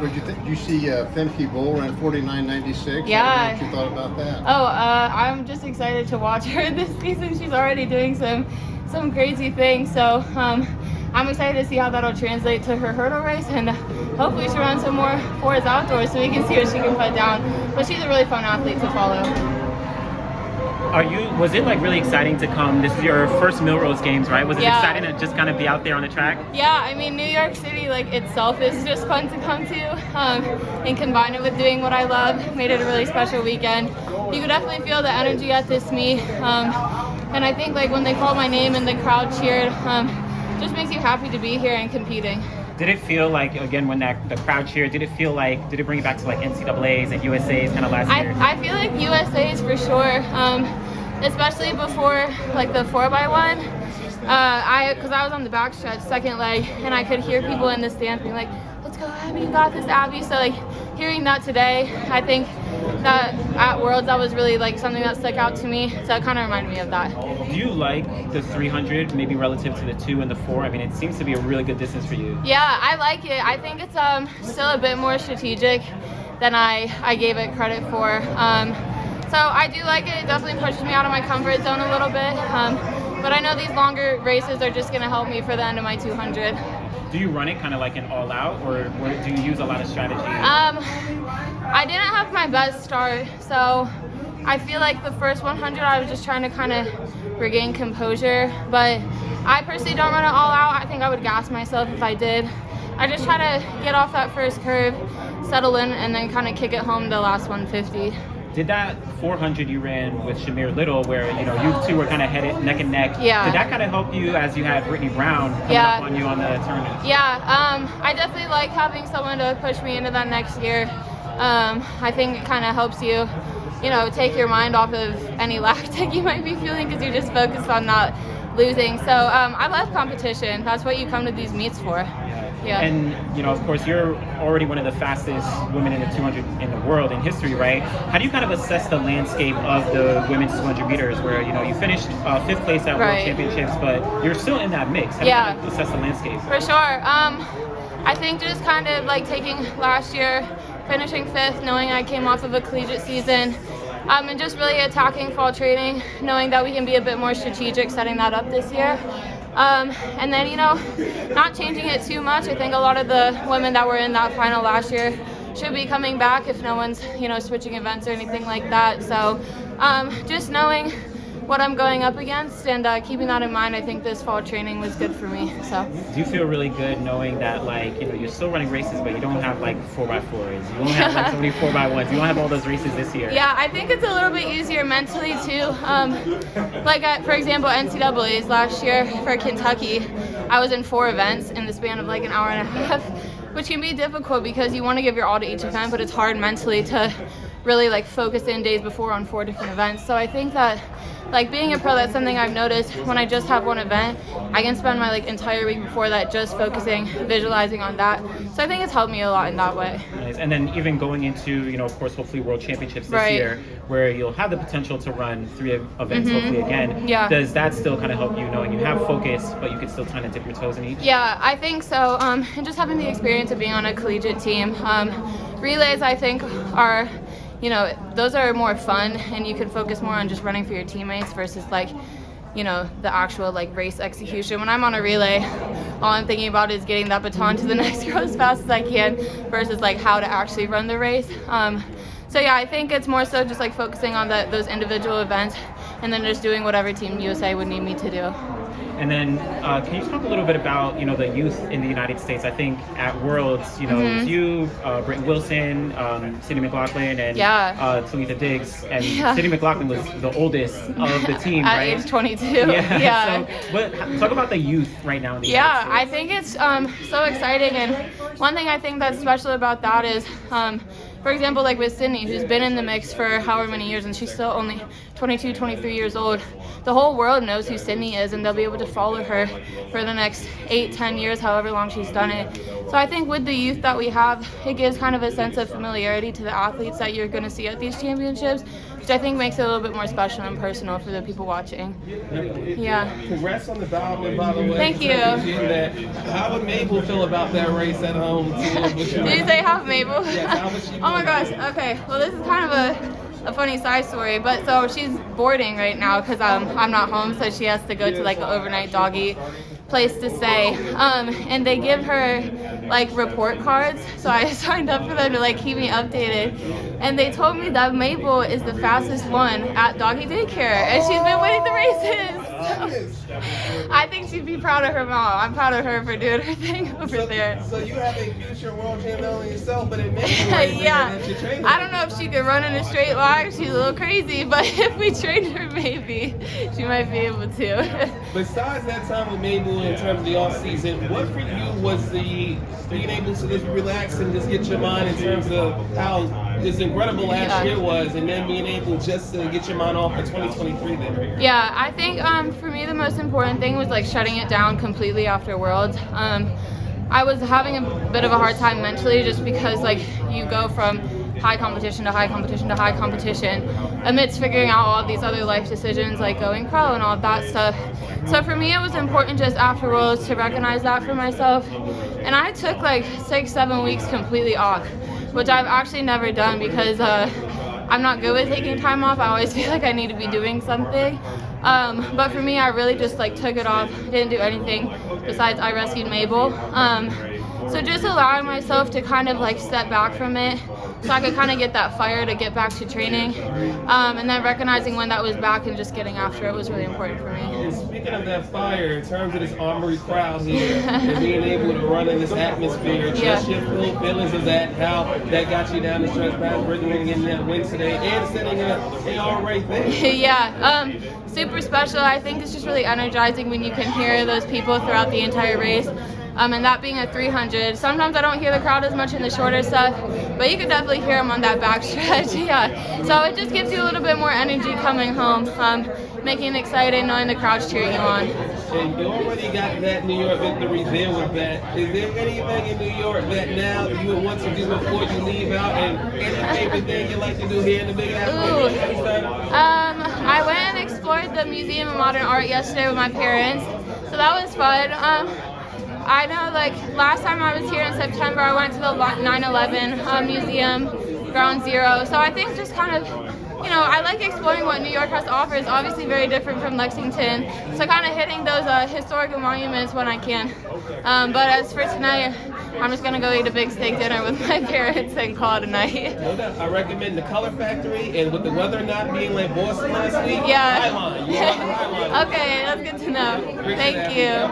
Did you see Femke Bull ran 49.96? Yeah. What you thought about that? Oh, I'm just excited to watch her this season. She's already doing some crazy things. So I'm excited to see how that'll translate to her hurdle race, and hopefully she'll run some more fours outdoors so we can see what she can put down. But she's a really fun athlete to follow. Was it like really exciting to come? This is your first Millrose games, right? Was it exciting to just kind of be out there on the track? Yeah, I mean, New York City like itself is just fun to come to, and combine it with doing what I love made it a really special weekend. You could definitely feel the energy at this meet, and I think like when they called my name and the crowd cheered, just makes you happy to be here and competing. Did it feel like, again, when the crowd cheered, did it bring it back to like NCAAs and USA's kind of last year? I feel like USA's for sure, especially before like the 4x1. Because I was on the backstretch, second leg, and I could hear people in the stands being like, "Let's go, Abby, you got this, Abby." So like hearing that today, I think that at Worlds that was really like something that stuck out to me. So it kind of reminded me of that. Do you like the 300 maybe relative to the 2 and the 4? I mean, it seems to be a really good distance for you. Yeah, I like it. I think it's still a bit more strategic than I gave it credit for. So I do like it. It definitely pushes me out of my comfort zone a little bit. But I know these longer races are just going to help me for the end of my 200. Do you run it kind of like an all-out, or do you use a lot of strategy? I didn't have my best start, so I feel like the first 100 I was just trying to kind of regain composure. But I personally don't run it all out. I think I would gas myself if I did. I just try to get off that first curve, settle in, and then kind of kick it home the last 150. Did that 400 you ran with Shamir Little, where you two were kind of headed neck and neck? Yeah. Did that kind of help you as you had Brittany Brown coming up on you on the tournament? Yeah. I definitely like having someone to push me into that next year. I think it kind of helps you, take your mind off of any lactic you might be feeling because you're just focused on not losing. So I love competition. That's what you come to these meets for. Yeah. And, of course, you're already one of the fastest women in the 200 in the world in history, right? How do you kind of assess the landscape of the women's 200 meters where, you finished 5th place at World Championships, but you're still in that mix? How do you kind of assess the landscape? For sure. I think just kind of like taking last year, finishing 5th, knowing I came off of a collegiate season, and just really attacking fall training, knowing that we can be a bit more strategic setting that up this year. And then, not changing it too much. I think a lot of the women that were in that final last year should be coming back if no one's, switching events or anything like that. So just knowing what I'm going up against and keeping that in mind, I think this fall training was good for me. So. Do you feel really good knowing that, you're still running races, but you don't have 4x4s, you don't have so many 4x1s, you don't have all those races this year? Yeah, I think it's a little bit easier mentally too. For example, NCAA's last year for Kentucky, I was in 4 events in the span of an hour and a half, which can be difficult because you want to give your all to each event, but it's hard mentally to really focus in days before on 4 different events. So I think that being a pro, that's something I've noticed. When I just have one event, I can spend my entire week before that just focusing, visualizing on that. So I think it's helped me a lot in that way. Nice. And then even going into, of course, hopefully World Championships this year, where you'll have the potential to run 3 events hopefully again. Yeah. Does that still kind of help you knowing you have focus, but you can still kind of dip your toes in each? Yeah, I think so. And just having the experience of being on a collegiate team. Relays, I think, are those are more fun, and you can focus more on just running for your teammates versus the actual race execution. When I'm on a relay, all I'm thinking about is getting that baton to the next girl as fast as I can versus how to actually run the race. So yeah, I think it's more so just focusing on those individual events and then just doing whatever Team USA would need me to do. And then can you talk a little bit about, the youth in the United States? I think at Worlds, it was you, Britton Wilson, Sydney McLaughlin, and Talitha Diggs. And Sydney McLaughlin was the oldest of the team, at right? age 22. Yeah. So, talk about the youth right now in the United States. I think it's so exciting. And one thing I think that's special about that is, for example, with Sydney, who's been in the mix for however many years, and she's still only 22, 23 years old. The whole world knows who Sydney is, and they'll be able to follow her for the next 8, 10 years, however long she's done it. So I think with the youth that we have, it gives kind of a sense of familiarity to the athletes that you're going to see at these championships, which I think makes it a little bit more special and personal for the people watching. Yeah. Congrats on the Diamond, by the way. Thank you. How would Mabel feel about that race at home? Did you say how Mabel? Yes, how would she Oh my gosh. Okay. Well, this is kind of a funny side story, but so she's boarding right now because I'm not home, so she has to go to like an overnight doggy place to stay, and they give her like report cards, so I signed up for them to like keep me updated, and they told me that Mabel is the fastest one at doggy daycare, and she's been winning the races. So I think she'd be proud of her mom. I'm proud of her for doing her thing over there. So you have a future world champion yourself, but it makes yeah, I don't know if she could run in a straight line. She's a little crazy, but if we trained her, maybe she might be able to. Besides that time with Mabel in terms of the off season, what for you was the being able to just relax and just get your mind in terms of how this incredible last year was, and then being able just to get your mind off for 2023 then? Yeah, I think for me the most important thing was like shutting it down completely after Worlds. I was having a bit of a hard time mentally just because like you go from high competition to high competition to high competition amidst figuring out all of these other life decisions like going pro and all of that stuff. So for me it was important just after Worlds to recognize that for myself, and I took like 6-7 weeks completely off, which I've actually never done because I'm not good with taking time off. I always feel like I need to be doing something. But for me, I really just like took it off, didn't do anything besides I rescued Mabel. So just allowing myself to kind of like step back from it so I could kind of get that fire to get back to training. And then recognizing when that was back and just getting after it was really important for me. And speaking of that fire, in terms of this Armory crowd here, and being able to run in this atmosphere, just your full feelings of that, how that got you down the stretch path, bringing in that win today, and setting an already thing. Yeah, super special. I think it's just really energizing when you can hear those people throughout the entire race. And that being a 300, sometimes I don't hear the crowd as much in the shorter stuff, but you can definitely hear them on that back stretch. Yeah, so it just gives you a little bit more energy coming home, making it exciting knowing the crowd's cheering you on. And you already got that New York victory there with that. Is there anything in New York that now you would want to do before you leave out, and any favorite thing you like to do here in the Big Apple? I went and explored the Museum of Modern Art yesterday with my parents, so that was fun. I know, like, last time I was here in September, I went to the 9/11 museum, Ground Zero. So I think just kind of, you know, I like exploring what New York has to offer. It's obviously very different from Lexington. So kind of hitting those historical monuments when I can. But as for tonight, I'm just going to go eat a big steak dinner with my parents and call it a night. I recommend the Color Factory, and with the weather not being like Boston last week, yeah. Highline. You're on the Highline. Okay, that's good to know. Thank you.